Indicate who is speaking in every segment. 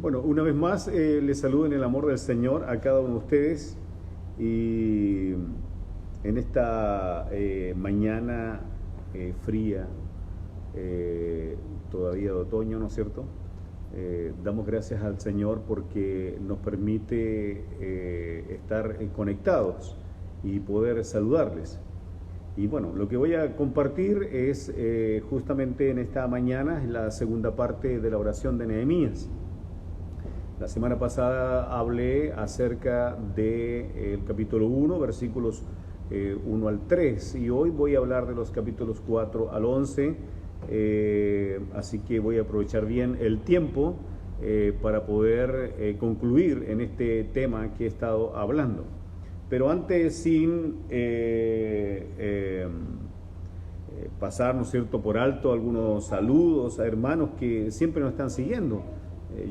Speaker 1: Bueno, una vez más les saludo en el amor del Señor a cada uno de ustedes y en esta mañana fría, todavía de otoño, ¿no es cierto? Damos gracias al Señor porque nos permite estar conectados y poder saludarles. Y bueno, lo que voy a compartir es justamente en esta mañana, es la segunda parte de la oración de Nehemías. La semana pasada hablé acerca del capítulo 1, versículos 1 al 3, y hoy voy a hablar de los capítulos 4 al 11, así que voy a aprovechar bien el tiempo para poder concluir en este tema que he estado hablando. Pero antes, sin pasar, ¿no es cierto?, por alto algunos saludos a hermanos que siempre nos están siguiendo.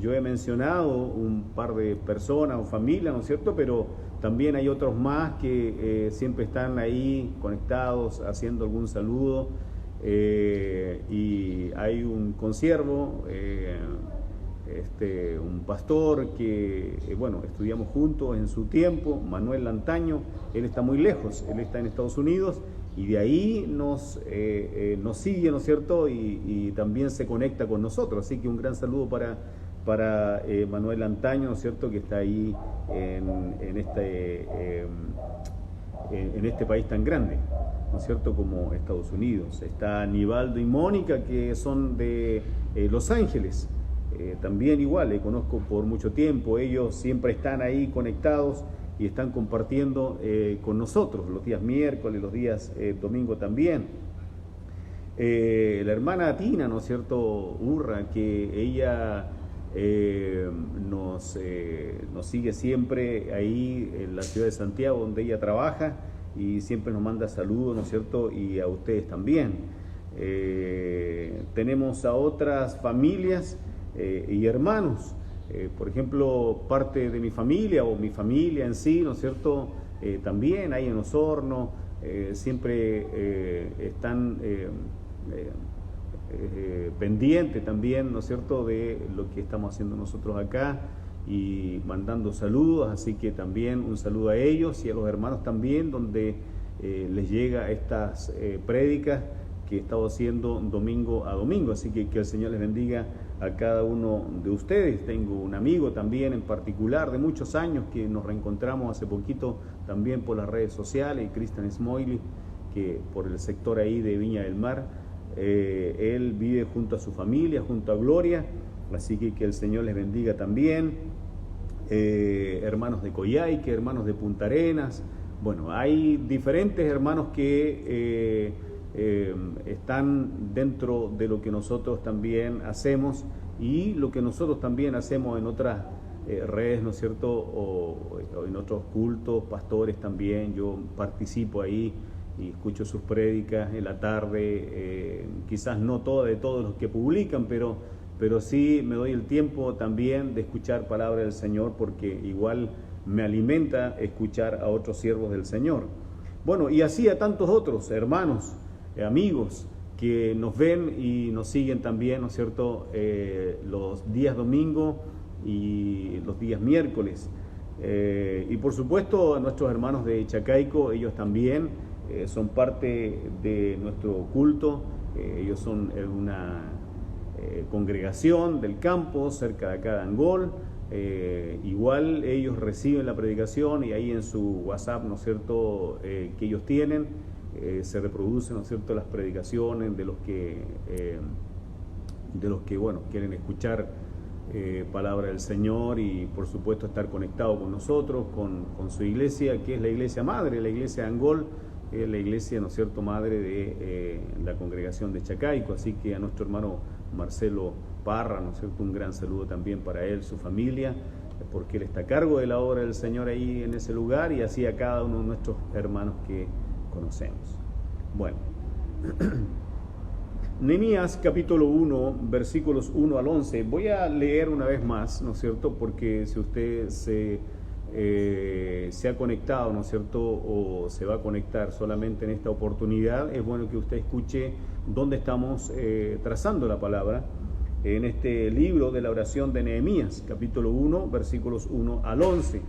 Speaker 1: Yo he mencionado un par de personas o familias, ¿no es cierto?, pero también hay otros más que siempre están ahí conectados, haciendo algún saludo. Y hay un consiervo, un pastor que, bueno, estudiamos juntos en su tiempo, Manuel Lantaño. Él está muy lejos, él está en Estados Unidos y de ahí nos sigue, ¿no es cierto?, y también se conecta con nosotros. Así que un gran saludo para Manuel Lantaño, ¿no es cierto?, que está ahí en este país tan grande, ¿no es cierto?, como Estados Unidos. Está Aníbaldo y Mónica, que son de Los Ángeles. También igual, les conozco por mucho tiempo. Ellos siempre están ahí conectados y están compartiendo con nosotros los días miércoles, los días domingo también. La hermana Tina, ¿no es cierto?, Urra, que ella nos sigue siempre ahí en la ciudad de Santiago, donde ella trabaja, y siempre nos manda saludos, ¿no es cierto?, y a ustedes también. Tenemos a otras familias y hermanos, por ejemplo, parte de mi familia o mi familia en sí, ¿no es cierto?, también ahí en Osorno, siempre están pendientes también, ¿no es cierto?, de lo que estamos haciendo nosotros acá y mandando saludos. Así que también un saludo a ellos y a los hermanos también, donde les llega estas prédicas que he estado haciendo domingo a domingo. Así que el Señor les bendiga a cada uno de ustedes. Tengo un amigo también en particular de muchos años que nos reencontramos hace poquito también por las redes sociales, Cristian Smoily, que por el sector ahí de Viña del Mar. Él vive junto a su familia, junto a Gloria, así que el Señor les bendiga también. Hermanos de Coyhaique, hermanos de Punta Arenas. Bueno, hay diferentes hermanos que están dentro de lo que nosotros también hacemos y lo que nosotros también hacemos en otras redes, ¿no es cierto?, o en otros cultos, pastores también. Yo participo ahí y escucho sus prédicas en la tarde, quizás no de todos los que publican, pero sí me doy el tiempo también de escuchar palabra del Señor, porque igual me alimenta escuchar a otros siervos del Señor. Bueno, y así a tantos otros hermanos, amigos que nos ven y nos siguen también, ¿no es cierto?, los días domingo y los días miércoles. Y por supuesto a nuestros hermanos de Chacaico, ellos también son parte de nuestro culto. Ellos son una congregación del campo cerca de acá de Angol. Igual ellos reciben la predicación y ahí en su WhatsApp, ¿no es cierto?, que ellos tienen, se reproducen, ¿no es cierto?, las predicaciones de los que bueno, quieren escuchar palabra del Señor y por supuesto estar conectado con nosotros, con su iglesia, que es la iglesia madre, la iglesia de Angol, la iglesia, ¿no es cierto?, madre de la congregación de Chacaico. Así que a nuestro hermano Marcelo Parra, ¿no es cierto?, un gran saludo también para él, su familia, porque él está a cargo de la obra del Señor ahí en ese lugar, y así a cada uno de nuestros hermanos que conocemos. Bueno, Nehemías capítulo 1, versículos 1 al 11. Voy a leer una vez más, ¿no es cierto?, porque si usted se ha conectado, ¿no es cierto?, o se va a conectar solamente en esta oportunidad, es bueno que usted escuche dónde estamos trazando la palabra. en este libro de la oración de Nehemías, capítulo 1, versículos 1 al 11.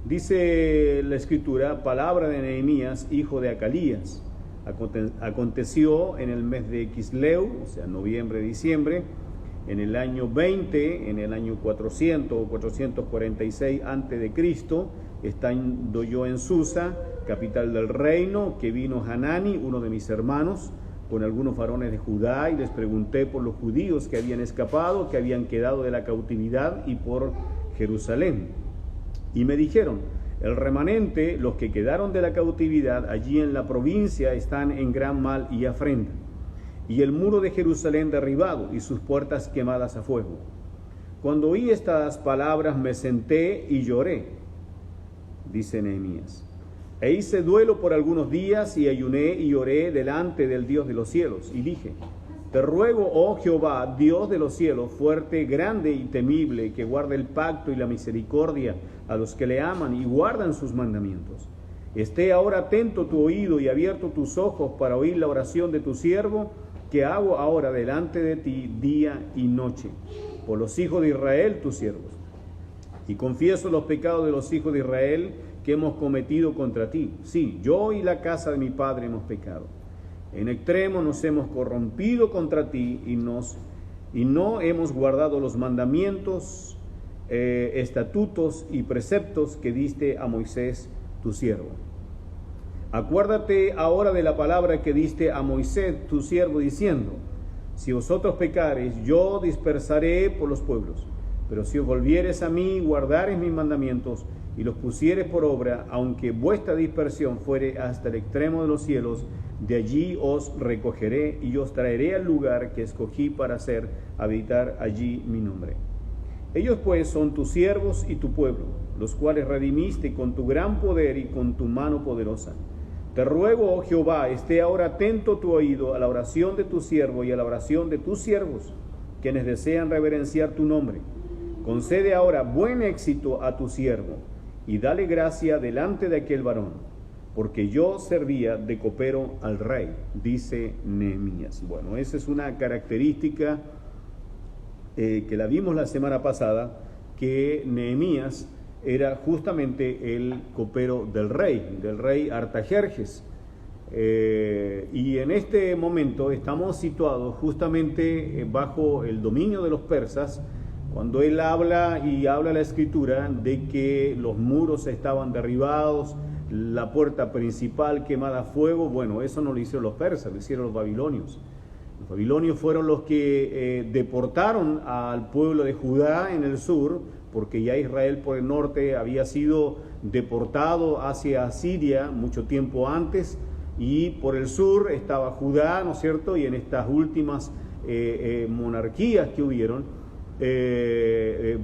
Speaker 1: Dice la escritura: palabra de Nehemías, hijo de Acalías. Aconteció en el mes de Quisleu, o sea, noviembre, diciembre, en el año 20, en el año 400 o 446 antes de Cristo, estando yo en Susa, capital del reino, que vino Hanani, uno de mis hermanos, con algunos varones de Judá, y les pregunté por los judíos que habían escapado, que habían quedado de la cautividad, y por Jerusalén. Y me dijeron: el remanente, los que quedaron de la cautividad allí en la provincia, están en gran mal y afrenta, y el muro de Jerusalén derribado y sus puertas quemadas a fuego. Cuando oí estas palabras me senté y lloré, dice Nehemías, e hice duelo por algunos días y ayuné y oré delante del Dios de los cielos, y dije: te ruego, oh Jehová, Dios de los cielos, fuerte, grande y temible, que guarde el pacto y la misericordia a los que le aman y guardan sus mandamientos. Esté ahora atento tu oído y abierto tus ojos para oír la oración de tu siervo, que hago ahora delante de ti día y noche, por los hijos de Israel, tus siervos. Y confieso los pecados de los hijos de Israel que hemos cometido contra ti. Sí, yo y la casa de mi padre hemos pecado. En extremo nos hemos corrompido contra ti y no hemos guardado los mandamientos, estatutos y preceptos que diste a Moisés, tu siervo. Acuérdate ahora de la palabra que diste a Moisés, tu siervo, diciendo: si vosotros pecareis, yo dispersaré por los pueblos. Pero si os volviereis a mí, guardareis mis mandamientos y los pusiereis por obra, aunque vuestra dispersión fuere hasta el extremo de los cielos, de allí os recogeré y os traeré al lugar que escogí para habitar allí mi nombre. Ellos pues son tus siervos y tu pueblo, los cuales redimiste con tu gran poder y con tu mano poderosa. Te ruego, oh Jehová, esté ahora atento tu oído a la oración de tu siervo y a la oración de tus siervos, quienes desean reverenciar tu nombre. Concede ahora buen éxito a tu siervo, y dale gracia delante de aquel varón, porque yo servía de copero al rey, dice Nehemías. Bueno, esa es una característica que la vimos la semana pasada, que Nehemías era justamente el copero del rey Artajerjes. Y en este momento estamos situados justamente bajo el dominio de los persas, cuando él habla la escritura de que los muros estaban derribados, la puerta principal quemada a fuego. Bueno, eso no lo hicieron los persas, lo hicieron los babilonios. Los babilonios fueron los que deportaron al pueblo de Judá en el sur, porque ya Israel por el norte había sido deportado hacia Asiria mucho tiempo antes, y por el sur estaba Judá, ¿no es cierto? Y en estas últimas monarquías que hubieron,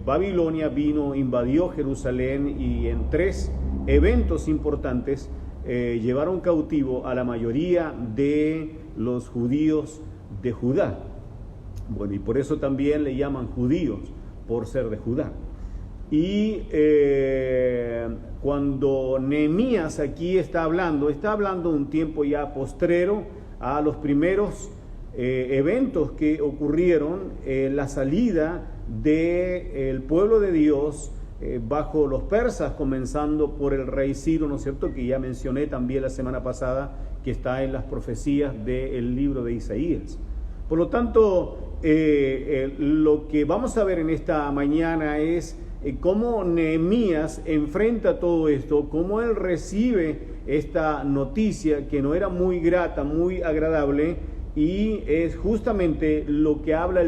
Speaker 1: Babilonia vino, invadió Jerusalén, y en 3 eventos importantes llevaron cautivo a la mayoría de los judíos de Judá. Bueno, y por eso también le llaman judíos, por ser de Judá. Y cuando Nehemías aquí está hablando de un tiempo ya postrero a los primeros eventos que ocurrieron, la salida del pueblo de Dios bajo los persas, comenzando por el rey Ciro, ¿no es cierto?, que ya mencioné también la semana pasada, que está en las profecías del libro de Isaías. Por lo tanto, lo que vamos a ver en esta mañana es cómo Nehemías enfrenta todo esto, cómo él recibe esta noticia que no era muy grata, muy agradable, y es justamente lo que habla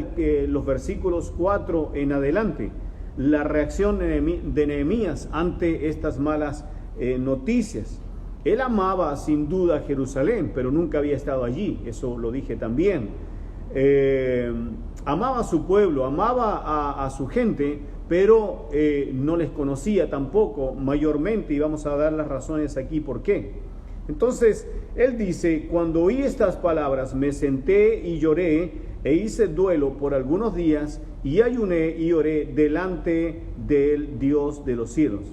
Speaker 1: los versículos 4 en adelante, la reacción de Nehemías ante estas malas noticias. Él amaba sin duda Jerusalén, pero nunca había estado allí, eso lo dije también. Amaba a su pueblo, amaba a su gente, pero no les conocía tampoco mayormente, y vamos a dar las razones aquí por qué. Entonces, él dice: cuando oí estas palabras, me senté y lloré, e hice duelo por algunos días, y ayuné y oré delante del Dios de los cielos.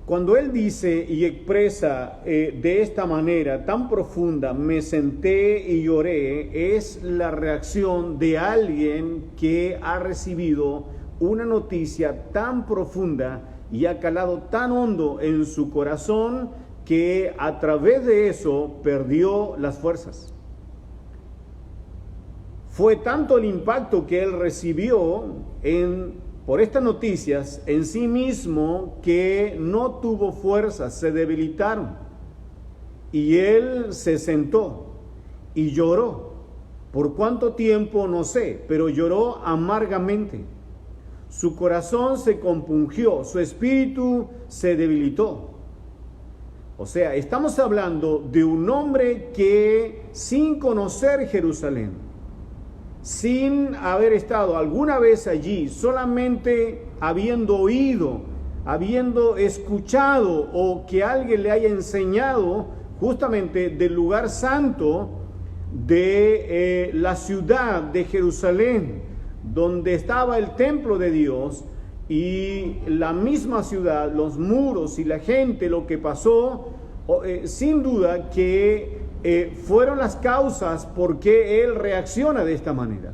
Speaker 1: Cuando él dice y expresa de esta manera tan profunda, me senté y lloré, es la reacción de alguien que ha recibido una noticia tan profunda y ha calado tan hondo en su corazón que a través de eso perdió las fuerzas. Fue tanto el impacto que él recibió por estas noticias en sí mismo que no tuvo fuerzas, se debilitaron. Y él se sentó y lloró. ¿Por cuánto tiempo? No sé, pero lloró amargamente. Su corazón se compungió, su espíritu se debilitó. O sea, estamos hablando de un hombre que sin conocer Jerusalén, sin haber estado alguna vez allí, solamente habiendo oído, habiendo escuchado o que alguien le haya enseñado justamente del lugar santo de la ciudad de Jerusalén, donde estaba el templo de Dios y la misma ciudad, los muros y la gente, lo que pasó, sin duda que fueron las causas por qué él reacciona de esta manera.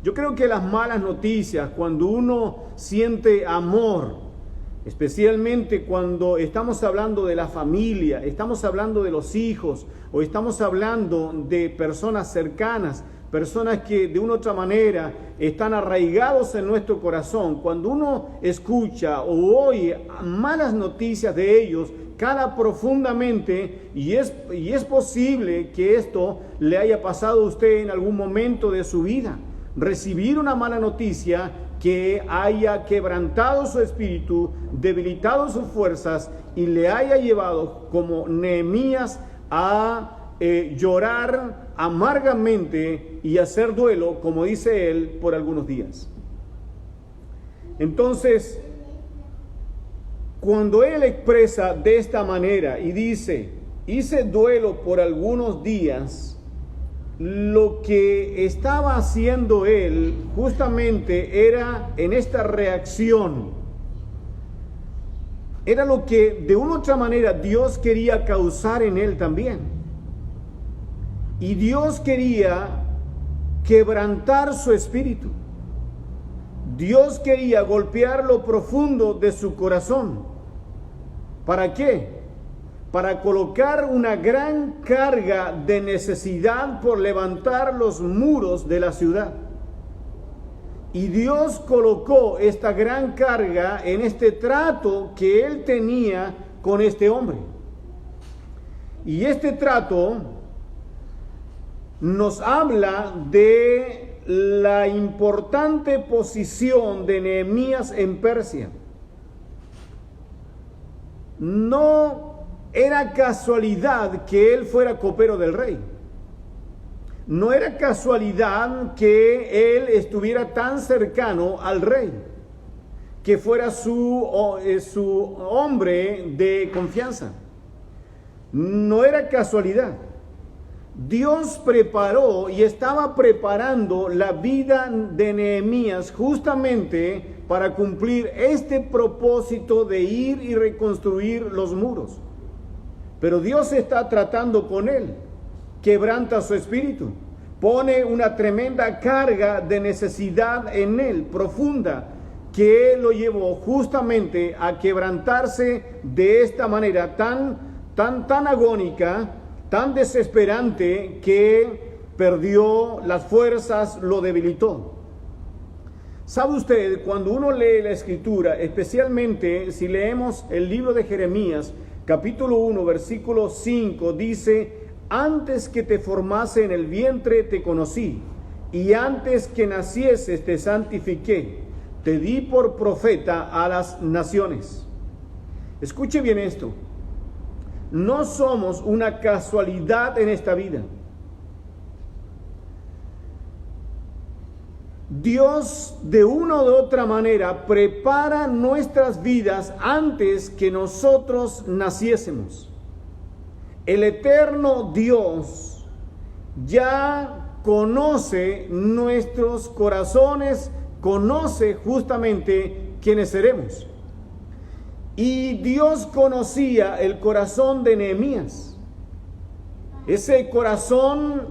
Speaker 1: Yo creo que las malas noticias, cuando uno siente amor, especialmente cuando estamos hablando de la familia, estamos hablando de los hijos, o estamos hablando de personas cercanas, personas que de una u otra manera están arraigados en nuestro corazón, cuando uno escucha o oye malas noticias de ellos, cala profundamente y es posible que esto le haya pasado a usted en algún momento de su vida. Recibir una mala noticia que haya quebrantado su espíritu, debilitado sus fuerzas y le haya llevado, como Nehemías, a llorar amargamente y hacer duelo, como dice él, por algunos días. Entonces, cuando él expresa de esta manera y dice, hice duelo por algunos días, lo que estaba haciendo él justamente era en esta reacción, era lo que de una u otra manera Dios quería causar en él también. Y Dios quería quebrantar su espíritu. Dios quería golpear lo profundo de su corazón. ¿Para qué? Para colocar una gran carga de necesidad por levantar los muros de la ciudad. Y Dios colocó esta gran carga en este trato que él tenía con este hombre. Y este trato nos habla de la importante posición de Nehemías en Persia. No era casualidad que él fuera copero del rey. No era casualidad que él estuviera tan cercano al rey, que fuera su hombre de confianza. No era casualidad. Dios preparó y estaba preparando la vida de Nehemías justamente para cumplir este propósito de ir y reconstruir los muros. Pero Dios está tratando con él, quebranta su espíritu, pone una tremenda carga de necesidad en él, profunda, que lo llevó justamente a quebrantarse de esta manera tan agónica, tan desesperante, que perdió las fuerzas, lo debilitó. ¿Sabe usted? Cuando uno lee la Escritura, especialmente si leemos el libro de Jeremías, capítulo 1, versículo 5, dice: antes que te formase en el vientre te conocí, y antes que nacieses te santifiqué, te di por profeta a las naciones. Escuche bien esto. No somos una casualidad en esta vida. Dios, de una u otra manera, prepara nuestras vidas antes que nosotros naciésemos. El eterno Dios ya conoce nuestros corazones, conoce justamente quiénes seremos. Y Dios conocía el corazón de Nehemías. Ese corazón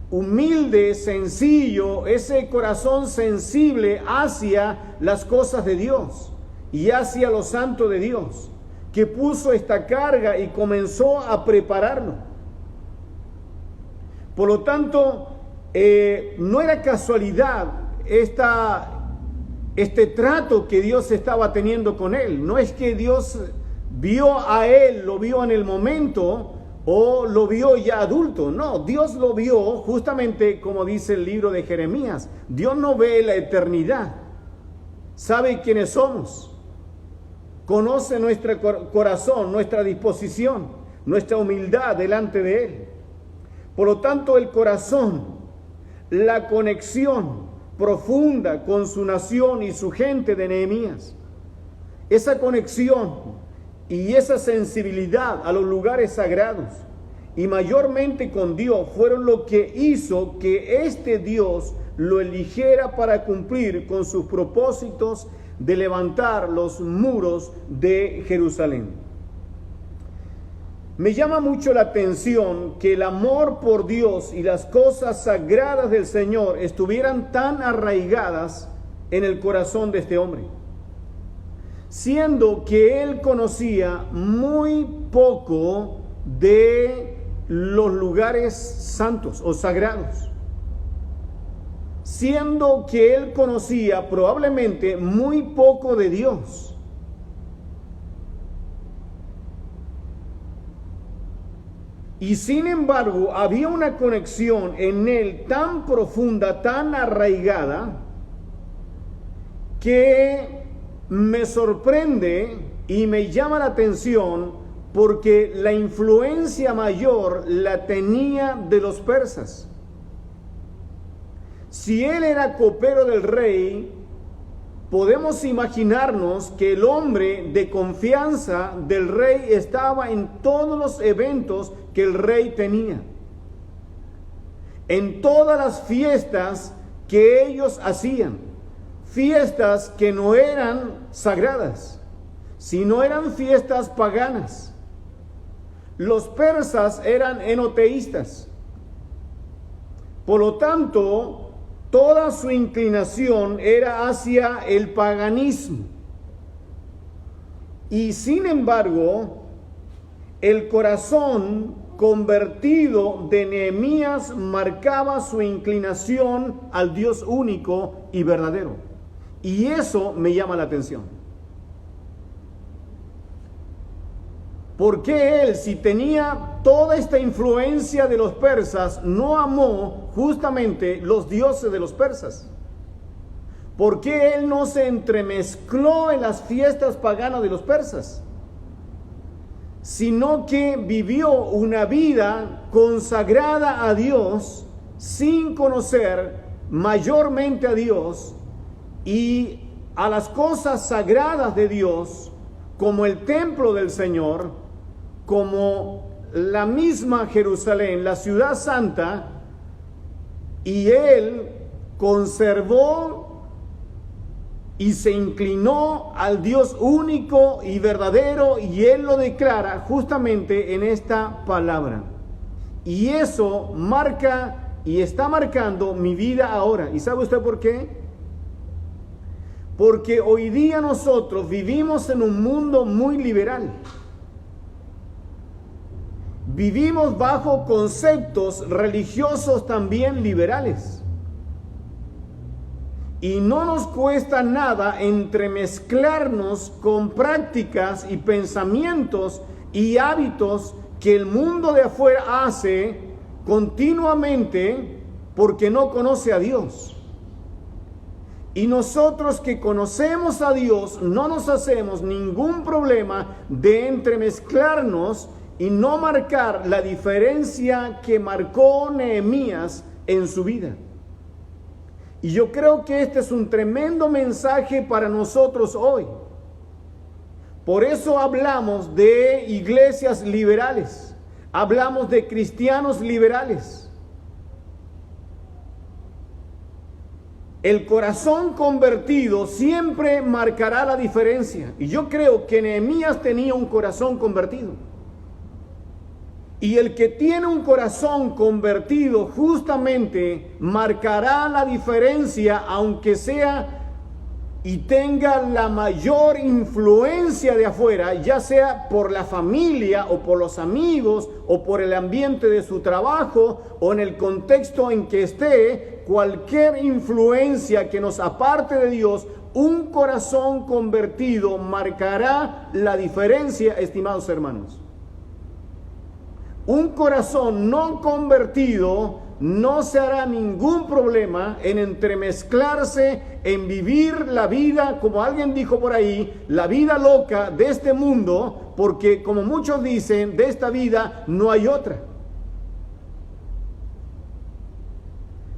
Speaker 1: humilde, sencillo, ese corazón sensible hacia las cosas de Dios y hacia lo santo de Dios, que puso esta carga y comenzó a prepararlo. Por lo tanto, no era casualidad este trato que Dios estaba teniendo con él. No es que Dios vio a él, lo vio en el momento o lo vio ya adulto. No, Dios lo vio justamente como dice el libro de Jeremías. Dios no ve la eternidad, sabe quiénes somos, conoce nuestro corazón, nuestra disposición, nuestra humildad delante de Él. Por lo tanto, el corazón, la conexión profunda con su nación y su gente de Nehemías, esa conexión y esa sensibilidad a los lugares sagrados y mayormente con Dios fueron lo que hizo que este Dios lo eligiera para cumplir con sus propósitos de levantar los muros de Jerusalén. Me llama mucho la atención que el amor por Dios y las cosas sagradas del Señor estuvieran tan arraigadas en el corazón de este hombre, siendo que él conocía muy poco de los lugares santos o sagrados, siendo que él conocía probablemente muy poco de Dios. Y sin embargo, había una conexión en él tan profunda, tan arraigada, que me sorprende y me llama la atención porque la influencia mayor la tenía de los persas. Si él era copero del rey, podemos imaginarnos que el hombre de confianza del rey estaba en todos los eventos que el rey tenía, en todas las fiestas que ellos hacían, fiestas que no eran sagradas, sino eran fiestas paganas. Los persas eran enoteístas, por lo tanto, toda su inclinación era hacia el paganismo. Y sin embargo, el corazón convertido de Nehemías marcaba su inclinación al Dios único y verdadero. Y eso me llama la atención. ¿Por qué él, si tenía toda esta influencia de los persas, no amó justamente los dioses de los persas? ¿Por qué él no se entremezcló en las fiestas paganas de los persas? Sino que vivió una vida consagrada a Dios sin conocer mayormente a Dios y a las cosas sagradas de Dios, como el templo del Señor, como la misma Jerusalén, la ciudad santa, y él conservó y se inclinó al Dios único y verdadero, y él lo declara justamente en esta palabra. Y eso marca y está marcando mi vida ahora. ¿Y sabe usted por qué? Porque hoy día nosotros vivimos en un mundo muy liberal. Vivimos bajo conceptos religiosos también liberales. Y no nos cuesta nada entremezclarnos con prácticas y pensamientos y hábitos que el mundo de afuera hace continuamente porque no conoce a Dios. Y nosotros que conocemos a Dios no nos hacemos ningún problema de entremezclarnos y no marcar la diferencia que marcó Nehemías en su vida. Y yo creo que este es un tremendo mensaje para nosotros hoy. Por eso hablamos de iglesias liberales, hablamos de cristianos liberales. El corazón convertido siempre marcará la diferencia. Y yo creo que Nehemías tenía un corazón convertido. Y el que tiene un corazón convertido justamente marcará la diferencia, aunque sea y tenga la mayor influencia de afuera, ya sea por la familia o por los amigos o por el ambiente de su trabajo o en el contexto en que esté, cualquier influencia que nos aparte de Dios, un corazón convertido marcará la diferencia, estimados hermanos. Un corazón no convertido no se hará ningún problema en entremezclarse, en vivir la vida, como alguien dijo por ahí, la vida loca de este mundo, porque como muchos dicen, de esta vida no hay otra.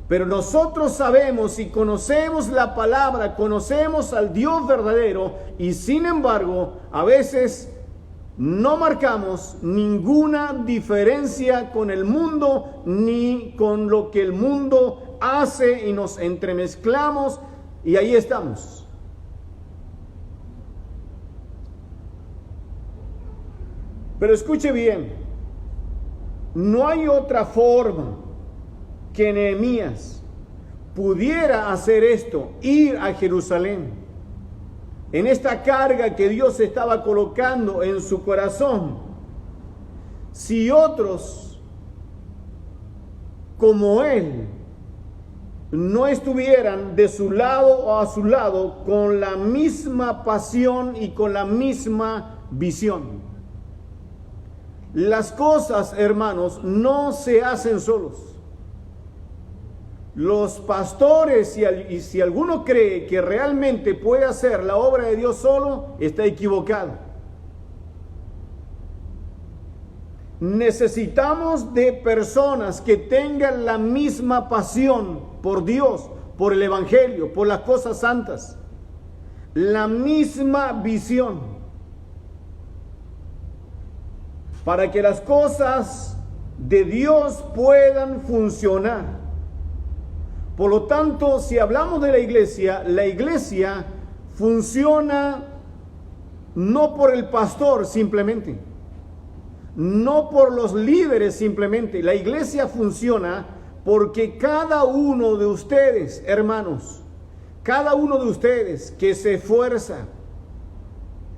Speaker 1: Pero nosotros sabemos y conocemos la palabra, conocemos al Dios verdadero, y sin embargo, a veces no marcamos ninguna diferencia con el mundo ni con lo que el mundo hace y nos entremezclamos y ahí estamos. Pero escuche bien, no hay otra forma que Nehemías pudiera hacer esto, ir a Jerusalén. En esta carga que Dios estaba colocando en su corazón, si otros como él no estuvieran de su lado o a su lado con la misma pasión y con la misma visión. Las cosas, hermanos, no se hacen solos. Los pastores, y si alguno cree que realmente puede hacer la obra de Dios solo, está equivocado. Necesitamos de personas que tengan la misma pasión por Dios, por el Evangelio, por las cosas santas, la misma visión, para que las cosas de Dios puedan funcionar. Por lo tanto, si hablamos de la iglesia funciona no por el pastor simplemente, no por los líderes simplemente. La iglesia funciona porque cada uno de ustedes, hermanos, cada uno de ustedes que se esfuerza,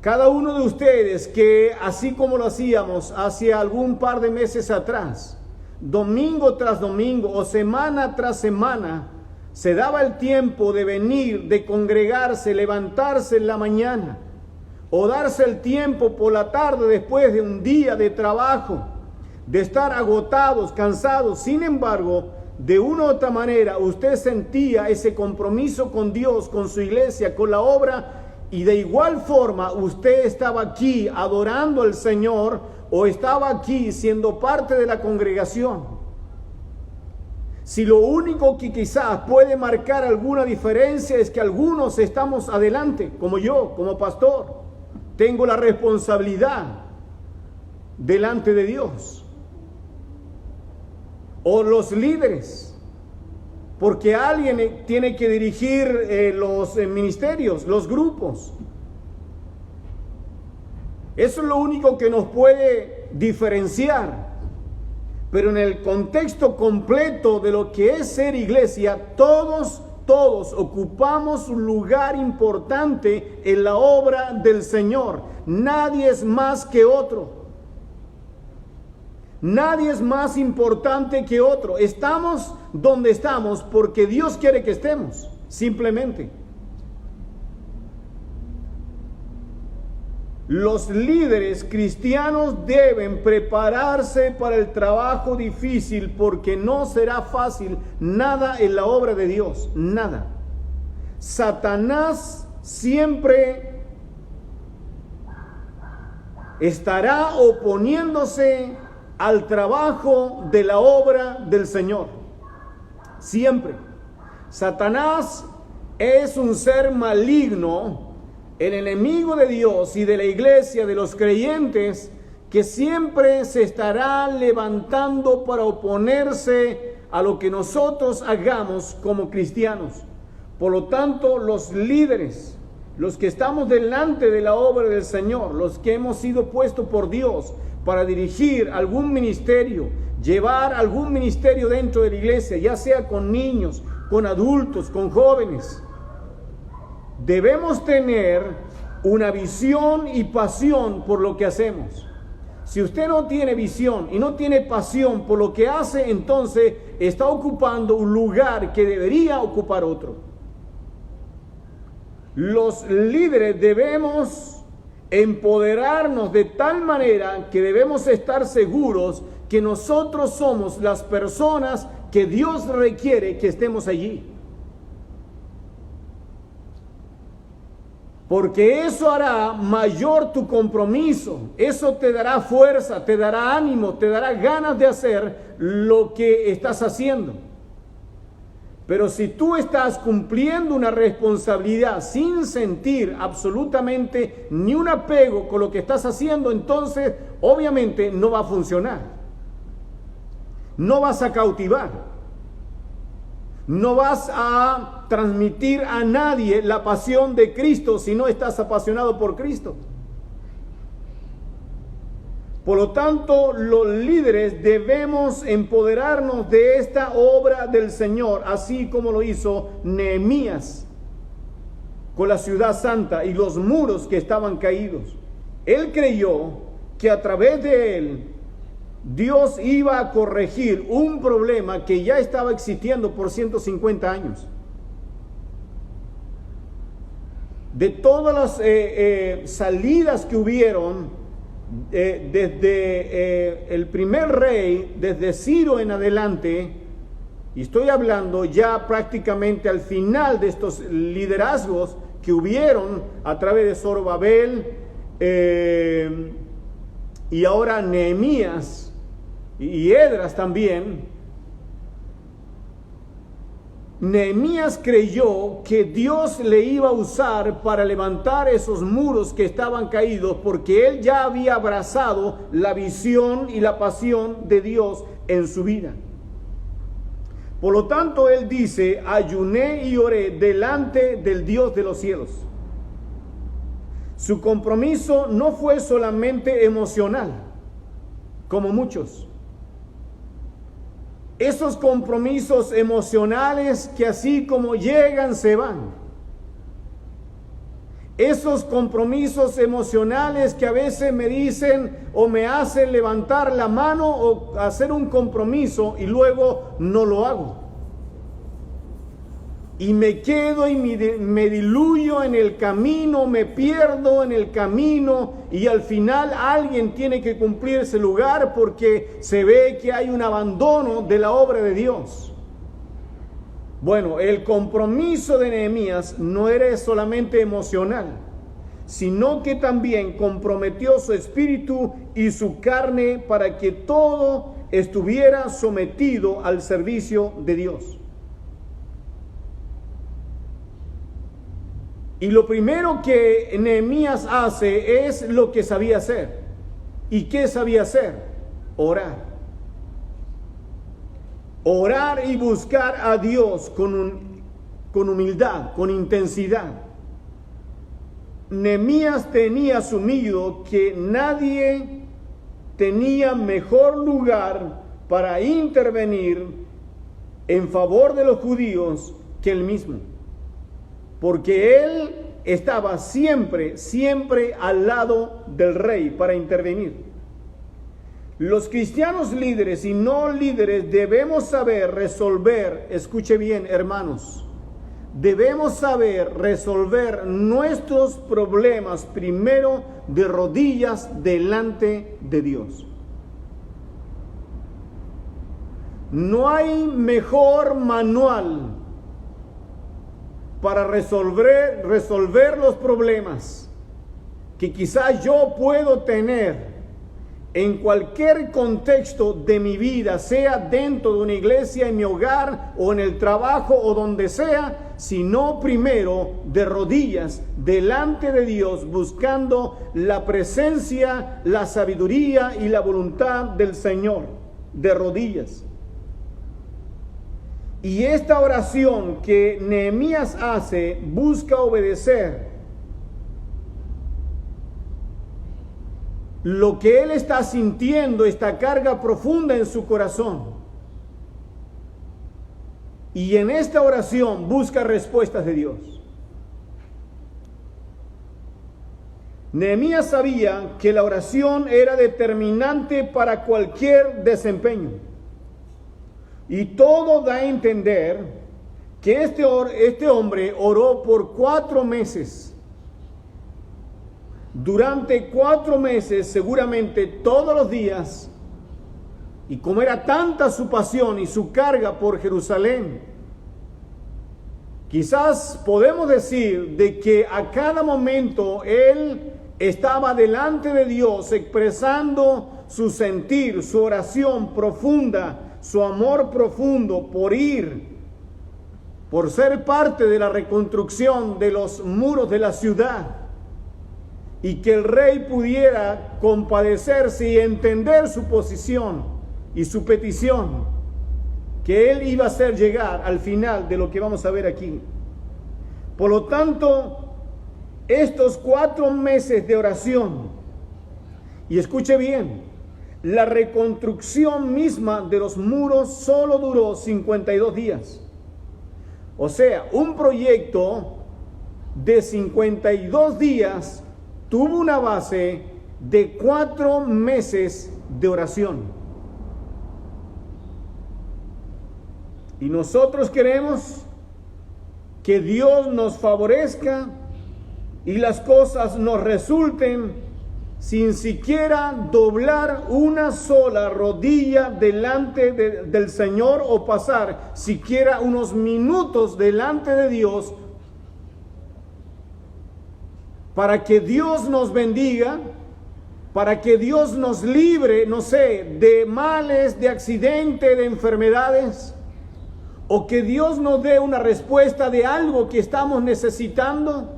Speaker 1: cada uno de ustedes que, así como lo hacíamos hace algún par de meses atrás, domingo tras domingo o semana tras semana, se daba el tiempo de venir, de congregarse, levantarse en la mañana o darse el tiempo por la tarde después de un día de trabajo, de estar agotados, cansados. Sin embargo, de una u otra manera, usted sentía ese compromiso con Dios, con su iglesia, con la obra, y de igual forma usted estaba aquí adorando al Señor o estaba aquí siendo parte de la congregación. Si lo único que quizás puede marcar alguna diferencia es que algunos estamos adelante, como yo, como pastor, tengo la responsabilidad delante de Dios. O los líderes, porque alguien tiene que dirigir los ministerios, los grupos. Eso es lo único que nos puede diferenciar. Pero en el contexto completo de lo que es ser iglesia, todos ocupamos un lugar importante en la obra del Señor. Nadie es más que otro. Nadie es más importante que otro. Estamos donde estamos porque Dios quiere que estemos, simplemente. Los líderes cristianos deben prepararse para el trabajo difícil porque no será fácil nada en la obra de Dios, nada. Satanás siempre estará oponiéndose al trabajo de la obra del Señor. Siempre. Satanás es un ser maligno, el enemigo de Dios y de la iglesia, de los creyentes, que siempre se estará levantando para oponerse a lo que nosotros hagamos como cristianos. Por lo tanto, los líderes, los que estamos delante de la obra del Señor, los que hemos sido puestos por Dios para dirigir algún ministerio, llevar algún ministerio dentro de la iglesia, ya sea con niños, con adultos, con jóvenes, debemos tener una visión y pasión por lo que hacemos. Si usted no tiene visión y no tiene pasión por lo que hace, entonces está ocupando un lugar que debería ocupar otro. Los líderes debemos empoderarnos de tal manera que debemos estar seguros que nosotros somos las personas que Dios requiere que estemos allí. Porque eso hará mayor tu compromiso, eso te dará fuerza, te dará ánimo, te dará ganas de hacer lo que estás haciendo. Pero si tú estás cumpliendo una responsabilidad sin sentir absolutamente ni un apego con lo que estás haciendo, entonces obviamente no va a funcionar. No vas a cautivar. No vas a transmitir a nadie la pasión de Cristo si no estás apasionado por Cristo. Por lo tanto, los líderes debemos empoderarnos de esta obra del Señor, así como lo hizo Nehemías con la ciudad santa y los muros que estaban caídos. Él creyó que a través de él Dios iba a corregir un problema que ya estaba existiendo por 150 años. De todas las salidas que hubieron desde el primer rey, desde Ciro en adelante, y estoy hablando ya prácticamente al final de estos liderazgos que hubieron a través de Zorobabel y ahora Nehemías, y Esdras también. Nehemías creyó que Dios le iba a usar para levantar esos muros que estaban caídos, porque él ya había abrazado la visión y la pasión de Dios en su vida. Por lo tanto, él dice: ayuné y oré delante del Dios de los cielos. Su compromiso no fue solamente emocional, como muchos. Esos compromisos emocionales que así como llegan, se van. Esos compromisos emocionales que a veces me dicen o me hacen levantar la mano o hacer un compromiso y luego no lo hago. Y me quedo y me diluyo en el camino, me pierdo en el camino y al final alguien tiene que cumplir ese lugar porque se ve que hay un abandono de la obra de Dios. Bueno, el compromiso de Nehemías no era solamente emocional, sino que también comprometió su espíritu y su carne para que todo estuviera sometido al servicio de Dios. Y lo primero que Nehemías hace es lo que sabía hacer. ¿Y qué sabía hacer? Orar. Orar y buscar a Dios con humildad, con intensidad. Nehemías tenía asumido que nadie tenía mejor lugar para intervenir en favor de los judíos que él mismo. Porque él estaba siempre al lado del rey para intervenir. Los cristianos líderes y no líderes debemos saber resolver, escuche bien, hermanos, debemos saber resolver nuestros problemas primero de rodillas delante de Dios. No hay mejor manual para resolver los problemas que quizás yo puedo tener en cualquier contexto de mi vida, sea dentro de una iglesia, en mi hogar o en el trabajo o donde sea, sino primero de rodillas delante de Dios, buscando la presencia, la sabiduría y la voluntad del Señor, de rodillas. Y esta oración que Nehemías hace busca obedecer lo que él está sintiendo, esta carga profunda en su corazón. Y en esta oración busca respuestas de Dios. Nehemías sabía que la oración era determinante para cualquier desempeño. Y todo da a entender que este hombre oró por 4 meses. Durante 4 meses, seguramente todos los días, y como era tanta su pasión y su carga por Jerusalén, quizás podemos decir de que a cada momento él estaba delante de Dios expresando su sentir, su oración profunda, su amor profundo por ser parte de la reconstrucción de los muros de la ciudad, y que el rey pudiera compadecerse y entender su posición y su petición, que él iba a hacer llegar al final de lo que vamos a ver aquí. Por lo tanto, estos 4 meses de oración, y escuche bien, la reconstrucción misma de los muros solo duró 52 días. O sea, un proyecto de 52 días tuvo una base de 4 meses de oración. Y nosotros queremos que Dios nos favorezca y las cosas nos resulten sin siquiera doblar una sola rodilla delante del Señor o pasar siquiera unos minutos delante de Dios para que Dios nos bendiga, para que Dios nos libre, no sé, de males, de accidentes, de enfermedades, o que Dios nos dé una respuesta de algo que estamos necesitando,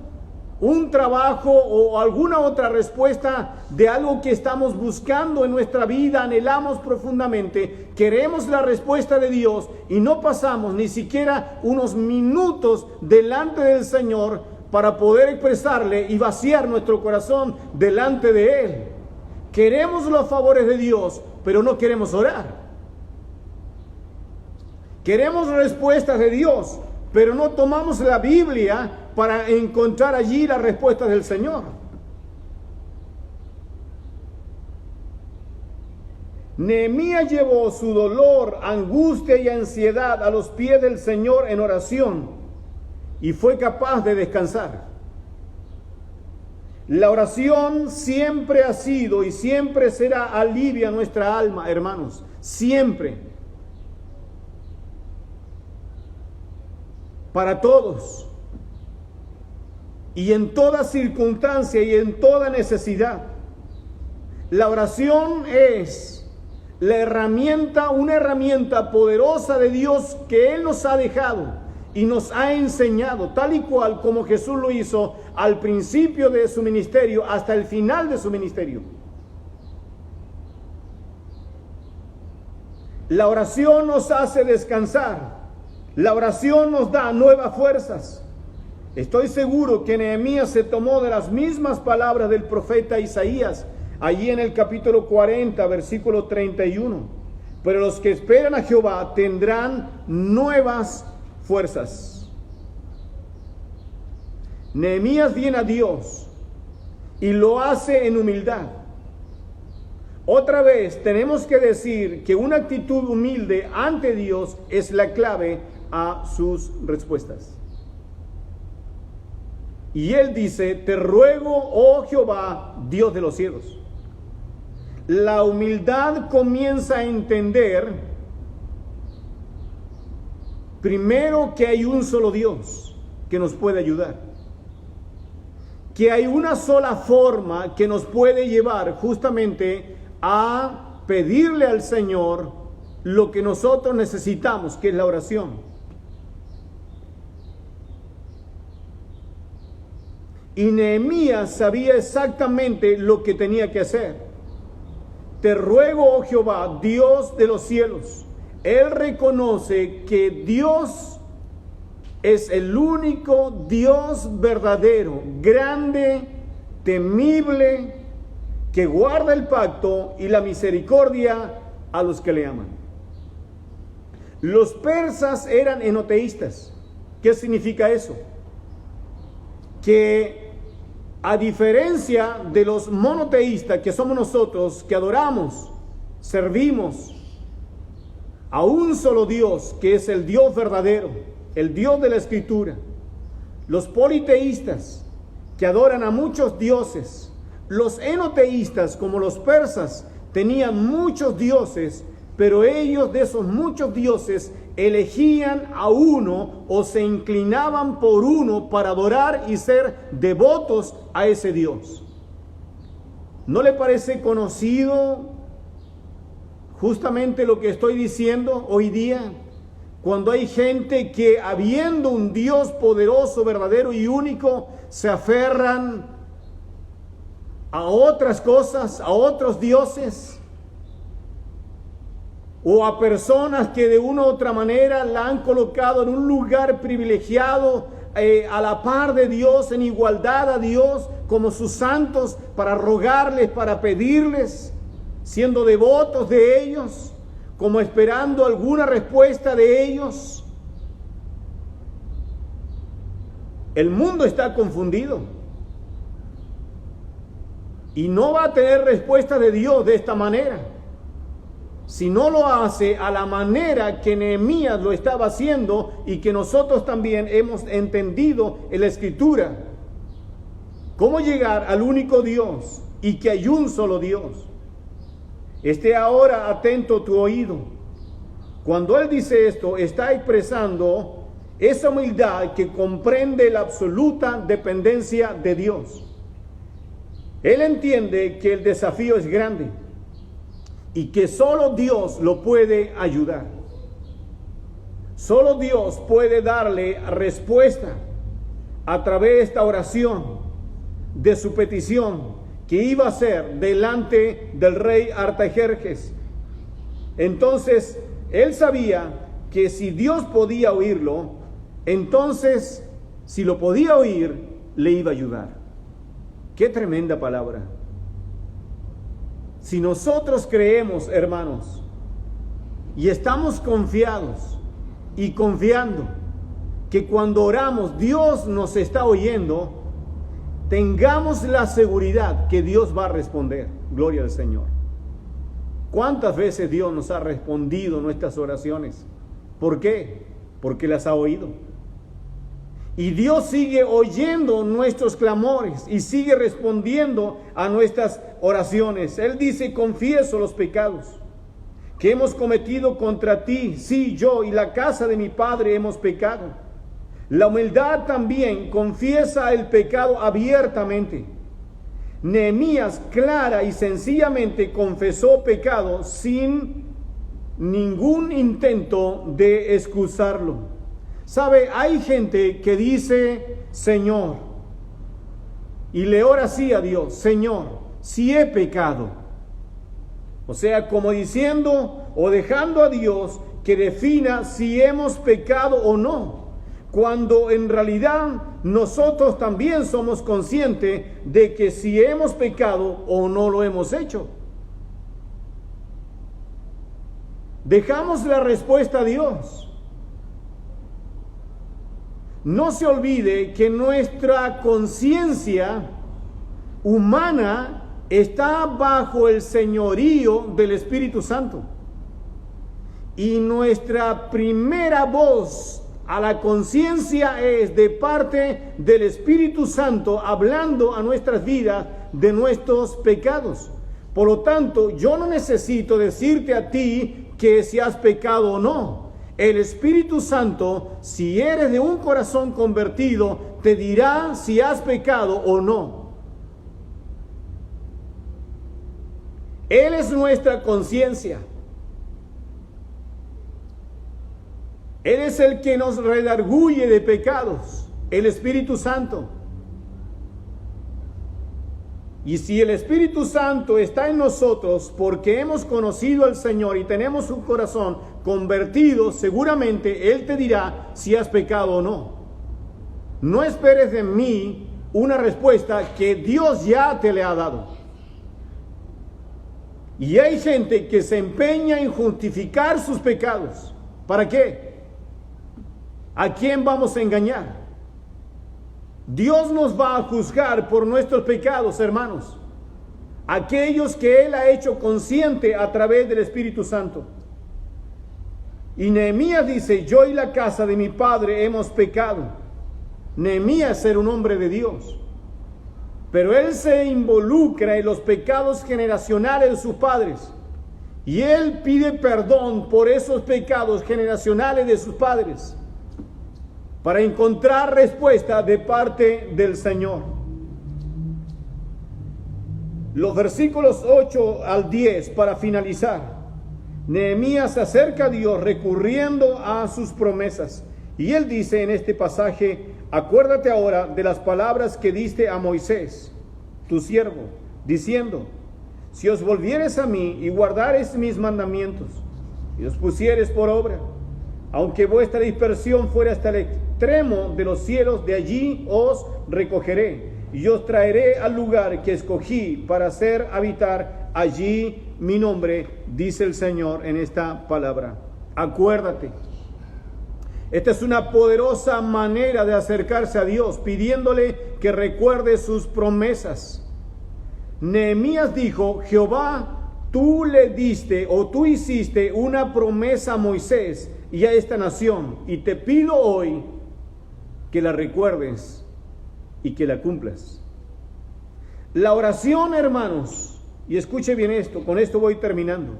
Speaker 1: un trabajo o alguna otra respuesta de algo que estamos buscando en nuestra vida, anhelamos profundamente, queremos la respuesta de Dios y no pasamos ni siquiera unos minutos delante del Señor para poder expresarle y vaciar nuestro corazón delante de Él. Queremos los favores de Dios, pero no queremos orar. Queremos respuestas de Dios, pero no tomamos la Biblia para encontrar allí las respuestas del Señor. Nehemías llevó su dolor, angustia y ansiedad a los pies del Señor en oración y fue capaz de descansar. La oración siempre ha sido y siempre será alivio a nuestra alma, hermanos, siempre. Para todos. Y en toda circunstancia y en toda necesidad. La oración es la herramienta, una herramienta poderosa de Dios que Él nos ha dejado y nos ha enseñado, tal y cual como Jesús lo hizo al principio de su ministerio hasta el final de su ministerio. La oración nos hace descansar. La oración nos da nuevas fuerzas. Estoy seguro que Nehemías se tomó de las mismas palabras del profeta Isaías, allí en el capítulo 40, versículo 31. Pero los que esperan a Jehová tendrán nuevas fuerzas. Nehemías viene a Dios y lo hace en humildad. Otra vez tenemos que decir que una actitud humilde ante Dios es la clave a sus respuestas. Y él dice: te ruego, oh Jehová, Dios de los cielos. La humildad comienza a entender primero que hay un solo Dios que nos puede ayudar, que hay una sola forma que nos puede llevar justamente a pedirle al Señor lo que nosotros necesitamos, que es la oración. Y Nehemías sabía exactamente lo que tenía que hacer. Te ruego, oh Jehová, Dios de los cielos. él reconoce que Dios es el único Dios verdadero, grande, temible, que guarda el pacto y la misericordia a los que le aman. Los persas eran enoteístas. ¿Qué significa eso? Que a diferencia de los monoteístas que somos nosotros, que adoramos, servimos a un solo Dios, que es el Dios verdadero, el Dios de la Escritura, los politeístas, que adoran a muchos dioses, los enoteístas, como los persas, tenían muchos dioses, pero ellos de esos muchos dioses elegían a uno o se inclinaban por uno para adorar y ser devotos a ese Dios. ¿No le parece conocido justamente lo que estoy diciendo hoy día? Cuando hay gente que, habiendo un Dios poderoso, verdadero y único, se aferran a otras cosas, a otros dioses, o a personas que de una u otra manera la han colocado en un lugar privilegiado, a la par de Dios, en igualdad a Dios, como sus santos, para rogarles, para pedirles, siendo devotos de ellos, como esperando alguna respuesta de ellos. El mundo está confundido y no va a tener respuesta de Dios de esta manera. Si no lo hace a la manera que Nehemías lo estaba haciendo y que nosotros también hemos entendido en la Escritura, cómo llegar al único Dios y que hay un solo Dios. Esté ahora atento tu oído. Cuando él dice esto, está expresando esa humildad que comprende la absoluta dependencia de Dios. Él entiende que el desafío es grande y que solo Dios lo puede ayudar. Solo Dios puede darle respuesta a través de esta oración de su petición que iba a ser delante del rey Artajerjes. Entonces, él sabía que si Dios podía oírlo, entonces, si lo podía oír, le iba a ayudar. ¡Qué tremenda palabra! Si nosotros creemos, hermanos, y estamos confiados y confiando que cuando oramos Dios nos está oyendo, tengamos la seguridad que Dios va a responder. Gloria al Señor. ¿Cuántas veces Dios nos ha respondido nuestras oraciones? ¿Por qué? Porque las ha oído. Y Dios sigue oyendo nuestros clamores y sigue respondiendo a nuestras oraciones. Él dice: confieso los pecados que hemos cometido contra ti. Sí, yo y la casa de mi padre hemos pecado. La humildad también confiesa el pecado abiertamente. Nehemías clara y sencillamente confesó pecado sin ningún intento de excusarlo. ¿Sabe? Hay gente que dice Señor y le ora así a Dios: Señor, si he pecado. O sea, como diciendo o dejando a Dios que defina si hemos pecado o no, cuando en realidad nosotros también somos conscientes de que si hemos pecado o no lo hemos hecho. Dejamos la respuesta a Dios. No se olvide que nuestra conciencia humana está bajo el señorío del Espíritu Santo. Y nuestra primera voz a la conciencia es de parte del Espíritu Santo, hablando a nuestras vidas de nuestros pecados. Por lo tanto, yo no necesito decirte a ti que si has pecado o no. El Espíritu Santo, si eres de un corazón convertido, te dirá si has pecado o no. Él es nuestra conciencia. Él es el que nos redarguye de pecados, el Espíritu Santo. Y si el Espíritu Santo está en nosotros porque hemos conocido al Señor y tenemos un corazón convertido, seguramente Él te dirá si has pecado o no. No esperes de mí una respuesta que Dios ya te le ha dado. Y hay gente que se empeña en justificar sus pecados. ¿Para qué? ¿A quién vamos a engañar? Dios nos va a juzgar por nuestros pecados, hermanos. Aquellos que Él ha hecho consciente a través del Espíritu Santo. Y Nehemías dice, yo y la casa de mi padre hemos pecado. Nehemías era un hombre de Dios. Pero él se involucra en los pecados generacionales de sus padres. Y él pide perdón por esos pecados generacionales de sus padres, para encontrar respuesta de parte del Señor. Los versículos 8 al 10 para finalizar. Nehemías se acerca a Dios recurriendo a sus promesas. Y él dice en este pasaje, acuérdate ahora de las palabras que diste a Moisés, tu siervo, diciendo, si os volvieres a mí y guardares mis mandamientos, y os pusieres por obra, aunque vuestra dispersión fuera hasta el extremo de los cielos, de allí os recogeré, y os traeré al lugar que escogí para hacer habitar allí mi nombre, dice el Señor en esta palabra. Acuérdate. Esta es una poderosa manera de acercarse a Dios, pidiéndole que recuerde sus promesas. Nehemías dijo, Jehová, tú le diste o tú hiciste una promesa a Moisés y a esta nación, y te pido hoy que la recuerdes y que la cumplas. La oración, hermanos, y escuche bien esto, con esto voy terminando.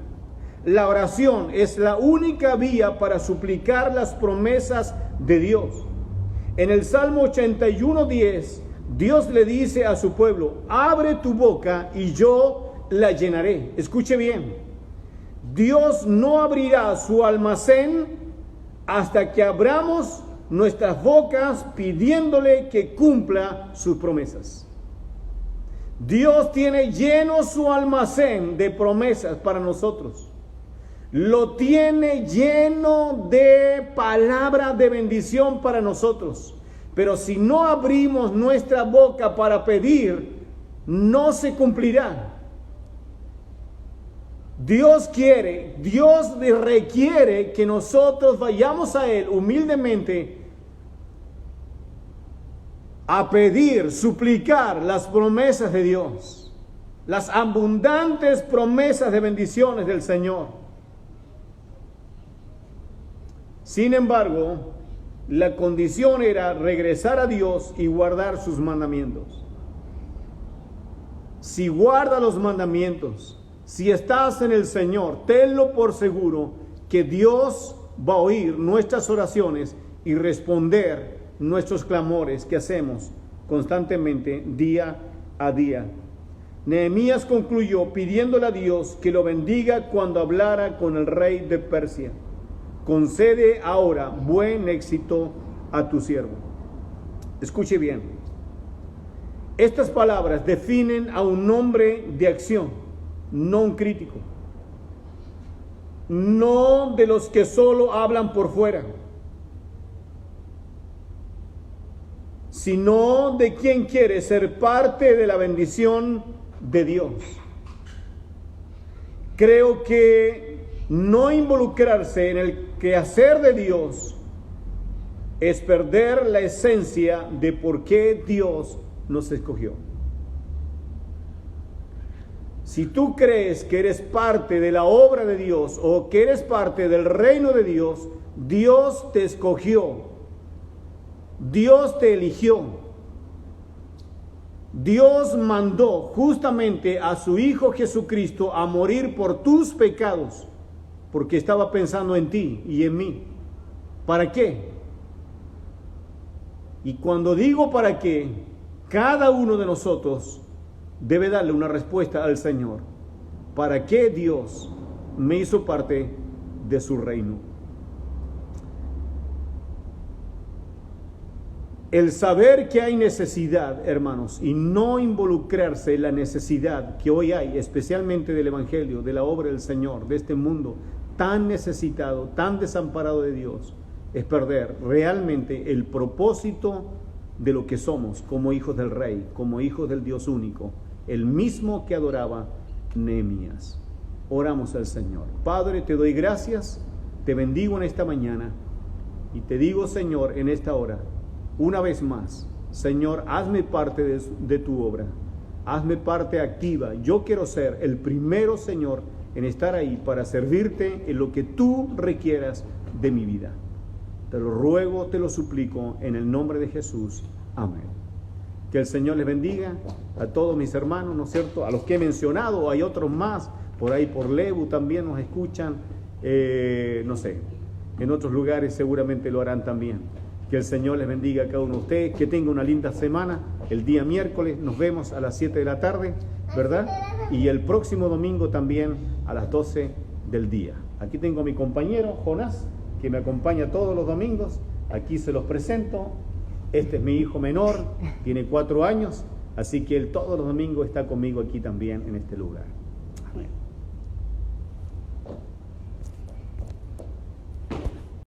Speaker 1: La oración es la única vía para suplicar las promesas de Dios. En el Salmo 81:10, Dios le dice a su pueblo, abre tu boca y yo la llenaré. Escuche bien, Dios no abrirá su almacén hasta que abramos nuestras bocas pidiéndole que cumpla sus promesas. Dios tiene lleno su almacén de promesas para nosotros. Lo tiene lleno de palabra de bendición para nosotros. Pero si no abrimos nuestra boca para pedir, no se cumplirá. Dios requiere que nosotros vayamos a Él humildemente a pedir, suplicar las promesas de Dios, las abundantes promesas de bendiciones del Señor. Sin embargo, la condición era regresar a Dios y guardar sus mandamientos. Si guardas los mandamientos, si estás en el Señor, tenlo por seguro que Dios va a oír nuestras oraciones y responder nuestros clamores que hacemos constantemente día a día. Nehemías concluyó pidiéndole a Dios que lo bendiga cuando hablara con el rey de Persia. Concede ahora buen éxito a tu siervo. Escuche bien. Estas palabras definen a un hombre de acción, no un crítico. No de los que solo hablan por fuera, sino de quien quiere ser parte de la bendición de Dios. Creo que no involucrarse en el quehacer de Dios es perder la esencia de por qué Dios nos escogió. Si tú crees que eres parte de la obra de Dios o que eres parte del reino de Dios, Dios te escogió, Dios te eligió, Dios mandó justamente a su Hijo Jesucristo a morir por tus pecados, porque estaba pensando en ti y en mí. ¿Para qué? Y cuando digo para qué, cada uno de nosotros debe darle una respuesta al Señor. ¿Para qué Dios me hizo parte de su reino? El saber que hay necesidad, hermanos, y no involucrarse en la necesidad que hoy hay, especialmente del Evangelio, de la obra del Señor, de este mundo tan necesitado, tan desamparado de Dios, es perder realmente el propósito de lo que somos como hijos del Rey, como hijos del Dios único, el mismo que adoraba Nehemías. Oramos al Señor. Padre, te doy gracias, te bendigo en esta mañana y te digo, Señor, en esta hora, una vez más, Señor, hazme parte de tu obra, hazme parte activa. Yo quiero ser el primero, Señor, en estar ahí para servirte en lo que tú requieras de mi vida. Te lo ruego, te lo suplico, en el nombre de Jesús. Amén. Que el Señor les bendiga a todos mis hermanos, ¿no es cierto? A los que he mencionado, hay otros más, por ahí por Lebu también nos escuchan, no sé, en otros lugares seguramente lo harán también. Que el Señor les bendiga a cada uno de ustedes, que tenga una linda semana. El día miércoles nos vemos a las 7 de la tarde, ¿verdad? Y el próximo domingo también a las 12 del día. Aquí tengo a mi compañero Jonás, que me acompaña todos los domingos. Aquí se los presento. Este es mi hijo menor, tiene 4 años, así que él todos los domingos está conmigo aquí también en este lugar. Amén.